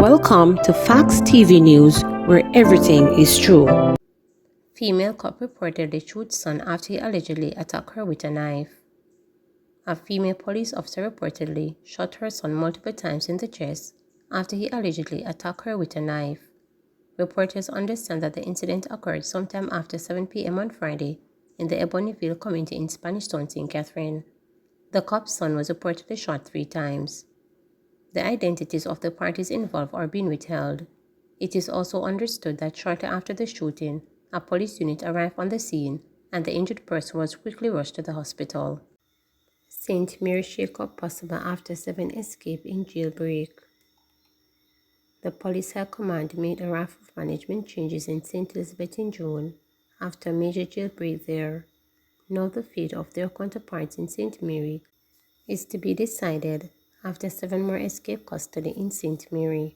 Welcome to Facts TV News, where everything is true. Female cop reportedly shoots son after he allegedly attacked her with a knife. A female police officer reportedly shot her son multiple times in the chest after he allegedly attacked her with a knife. Reporters understand that the incident occurred sometime after 7 p.m. on Friday in the Ebonyville community in Spanish Town, St. Catherine. The cop's son was reportedly shot 3 times. The identities of the parties involved are being withheld. It is also understood that shortly after the shooting, a police unit arrived on the scene and the injured person was quickly rushed to the hospital. St. Mary shake-up possible after 7 escape in Jailbreak. The police high command made a raft of management changes in St. Elizabeth in June after a major jailbreak there. Now the fate of their counterparts in St. Mary is to be decided after 7 more escape custody in St. Mary.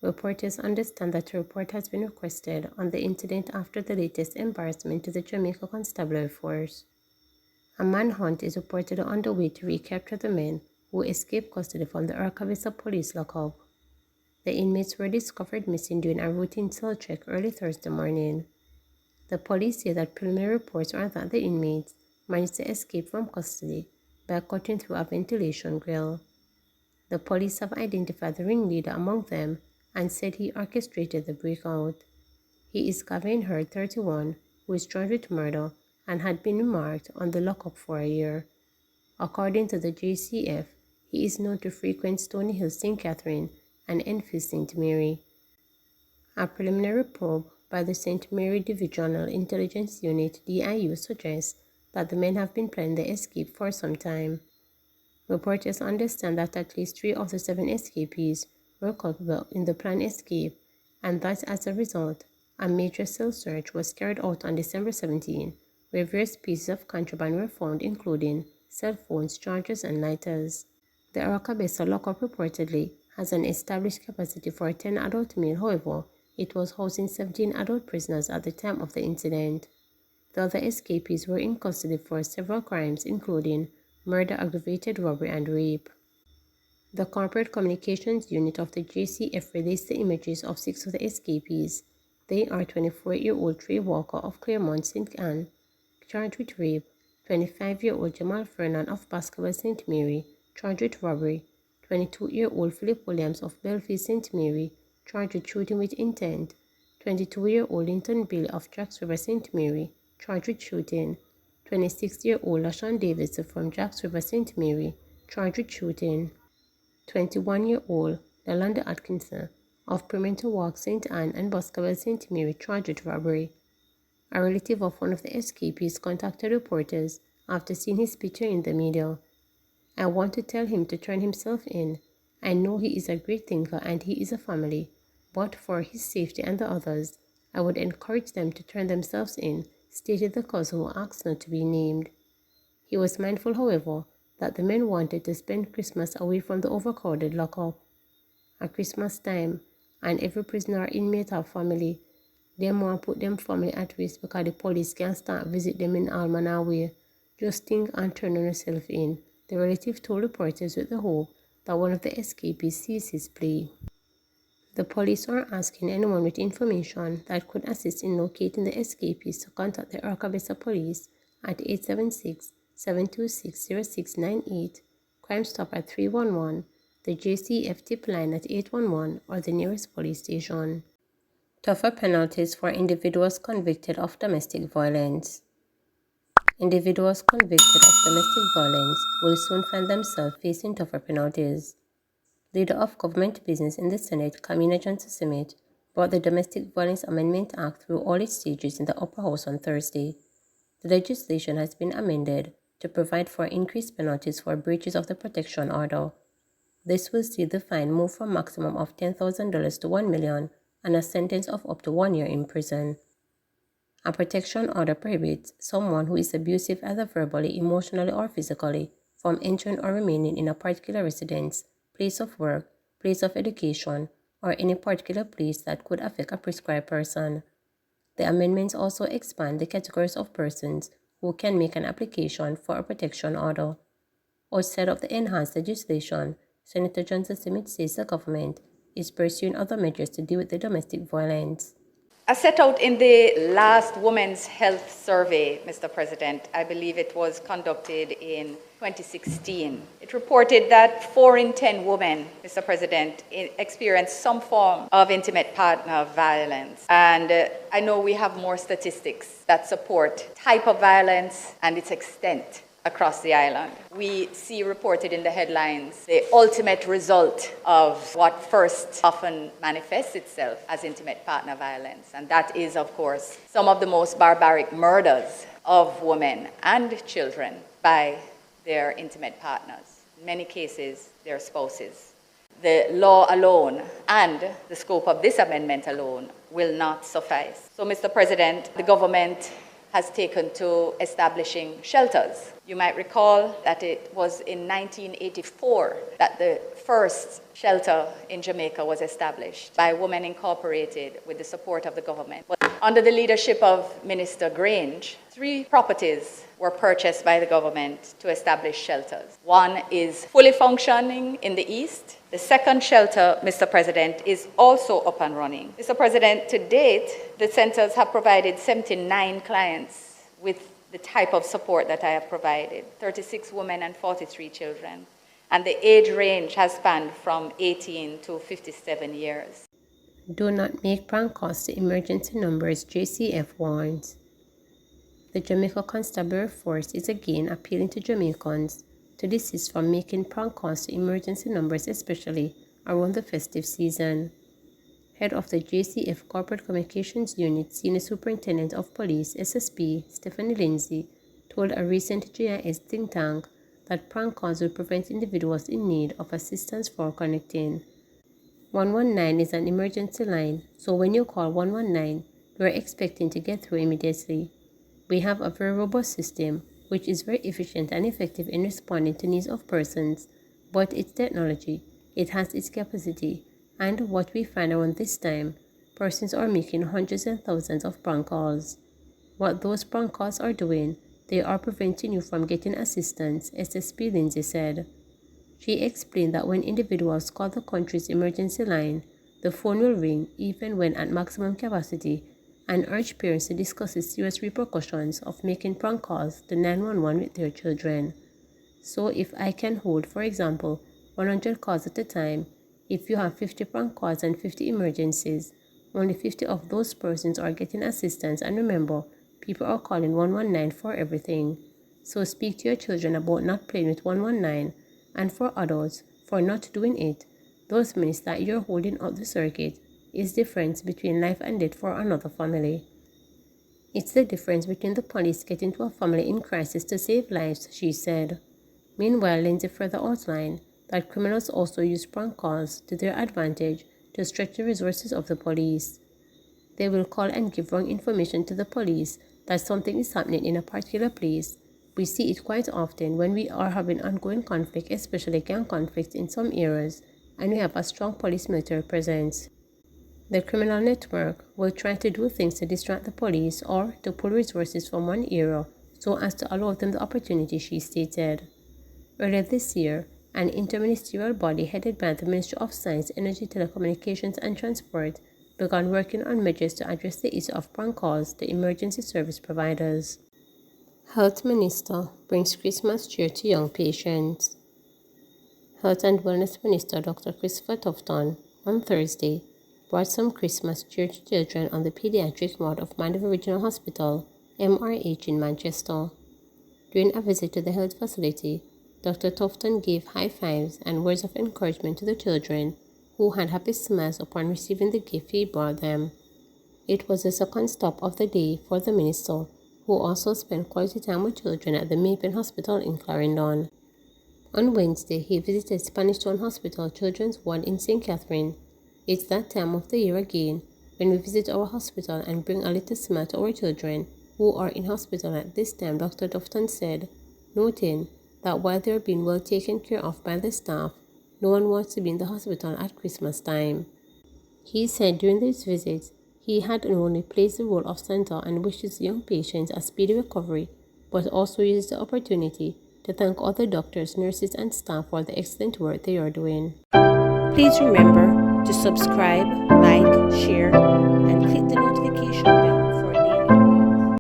Reporters understand that a report has been requested on the incident after the latest embarrassment to the Jamaica Constabulary Force. A manhunt is reportedly underway to recapture the men who escaped custody from the Arcavisa police lockup. The inmates were discovered missing during a routine cell check early Thursday morning. The police say that preliminary reports are that the inmates managed to escape from custody by cutting through a ventilation grill. The police have identified the ringleader among them and said he orchestrated the breakout. He is Gavin Hurd, 31, who is charged with murder and had been remarked on the lockup for a year. According to the JCF, he is known to frequent Stony Hill, St. Catherine, and Enfield, St. Mary. A preliminary probe by the St. Mary Divisional Intelligence Unit (DIU) suggests that the men have been planning the escape for some time. Reporters understand that at least 3 of the 7 escapees were culpable in the planned escape, and that as a result, a major cell search was carried out on December 17, where various pieces of contraband were found, including cell phones, chargers, and lighters. The Arcabesa lockup reportedly has an established capacity for 10 adult male. However, it was housing 17 adult prisoners at the time of the incident. The other escapees were in custody for several crimes, including murder, aggravated robbery, and rape. The Corporate Communications Unit of the JCF released the images of 6 of the escapees. They are 24-year-old Trey Walker of Claremont, St. Anne, charged with rape, 25-year-old Jamal Fernan of Baskerville, St. Mary, charged with robbery, 22-year-old Philip Williams of Belfield, St. Mary, charged with shooting with intent, 22-year-old Linton Bill of Jacks River, St. Mary, charged with shooting, 26-year-old LaShawn Davidson from Jacks River, St. Mary, charged with shooting, 21-year-old Lalonda Atkinson of Pimento Walk, St. Anne, and Baskerville, St. Mary, charged with robbery. A relative of one of the escapees contacted reporters after seeing his picture in the media. "I want to tell him to turn himself in. I know he is a great thinker and he is a family, but for his safety and the others, I would encourage them to turn themselves in," stated the cousin who asked not to be named. He was mindful, however, that the men wanted to spend Christmas away from the overcrowded lockup. At Christmas time, and every prisoner or inmate have family, them want put them family at risk because the police can start visit them in all manner way. "Just think and turn on yourself in," the relative told reporters, with the hope that one of the escapees sees his plea. The police are asking anyone with information that could assist in locating the escapees to contact the Arcabesa police at 876-726-0698, Crime Stop at 311, the JCF tip line at 811, or the nearest police station. Tougher penalties for individuals convicted of domestic violence. Individuals convicted of domestic violence will soon find themselves facing tougher penalties. Leader of Government Business in the Senate, Kamina Johnson-Smith, brought the Domestic Violence Amendment Act through all its stages in the Upper House on Thursday. The legislation has been amended to provide for increased penalties for breaches of the protection order. This will see the fine move from a maximum of $10,000 to $1 million and a sentence of up to 1 year in prison. A protection order prohibits someone who is abusive either verbally, emotionally, or physically from entering or remaining in a particular residence, place of work, place of education, or any particular place that could affect a prescribed person. The amendments also expand the categories of persons who can make an application for a protection order. Outside of the enhanced legislation, Senator Johnson-Smith says the government is pursuing other measures to deal with the domestic violence. As set out in the last Women's Health Survey, Mr. President, I believe it was conducted in 2016. It reported that 4 in 10 women, Mr. President, experience some form of intimate partner violence. And I know we have more statistics that support type of violence and its extent across the island. We see reported in the headlines the ultimate result of what first often manifests itself as intimate partner violence. And that is, of course, some of the most barbaric murders of women and children by their intimate partners, in many cases, their spouses. The law alone and the scope of this amendment alone will not suffice. So, Mr. President, the government has taken to establishing shelters. You might recall that it was in 1984 that the first shelter in Jamaica was established by Women Incorporated with the support of the government. But under the leadership of Minister Grange, 3 properties were purchased by the government to establish shelters. One is fully functioning in the east. The second shelter, Mr. President, is also up and running. Mr. President, to date, the centers have provided 79 clients with the type of support that I have provided, 36 women and 43 children. And the age range has spanned from 18 to 57 years. Do not make prank calls to emergency numbers, JCF warns. The Jamaica Constabulary Force is again appealing to Jamaicans to desist from making prank calls to emergency numbers, especially around the festive season. Head of the JCF Corporate Communications Unit, Senior Superintendent of Police, SSP, Stephanie Lindsay, told a recent GIS think tank that prank calls will prevent individuals in need of assistance for connecting. 119 is an emergency line, so when you call 119, you are expecting to get through immediately. We have a very robust system, which is very efficient and effective in responding to needs of persons, but it's technology, it has its capacity, and what we find around this time, persons are making hundreds and thousands of prank calls. What those prank calls are doing, they are preventing you from getting assistance, SSP Lindsay said. She explained that when individuals call the country's emergency line, the phone will ring even when at maximum capacity, and urged parents to discuss the serious repercussions of making prank calls to 911 with their children. So if I can hold, for example, 100 calls at a time, if you have 50 prank calls and 50 emergencies, only 50 of those persons are getting assistance, and remember, people are calling 119 for everything. So speak to your children about not playing with 119, and for adults, for not doing it. Those minutes that you're holding up the circuit is the difference between life and death for another family. It's the difference between the police getting to a family in crisis to save lives, she said. Meanwhile, Lindsay further outlined that criminals also use prank calls to their advantage to stretch the resources of the police. They will call and give wrong information to the police that something is happening in a particular place. We see it quite often when we are having ongoing conflict, especially gang conflicts in some areas, and we have a strong police military presence. The criminal network will try to do things to distract the police or to pull resources from one area so as to allow them the opportunity, she stated. Earlier this year, an interministerial body headed by the Ministry of Science, Energy, Telecommunications and Transport began working on measures to address the issue of prank calls to emergency service providers. Health Minister brings Christmas cheer to young patients. Health and Wellness Minister Dr. Christopher Tufton on Thursday brought some Christmas cheer to children on the pediatric ward of Mandeville Regional Hospital, MRH in Manchester. During a visit to the health facility, Dr. Tufton gave high fives and words of encouragement to the children who had happy smiles upon receiving the gift he brought them. It was the second stop of the day for the minister, who also spent quality time with children at the Maypen Hospital in Clarendon. On Wednesday, he visited Spanish Town Hospital Children's Ward in St. Catherine. It's that time of the year again when we visit our hospital and bring a little smile to our children who are in hospital at this time, Dr. Tufton said, noting that while they are being well taken care of by the staff, no one wants to be in the hospital at Christmas time. He said during this visit, he had not only plays the role of Santa and wishes young patients a speedy recovery, but also uses the opportunity to thank all the doctors, nurses, and staff for the excellent work they are doing. Please remember, to subscribe, like, share, and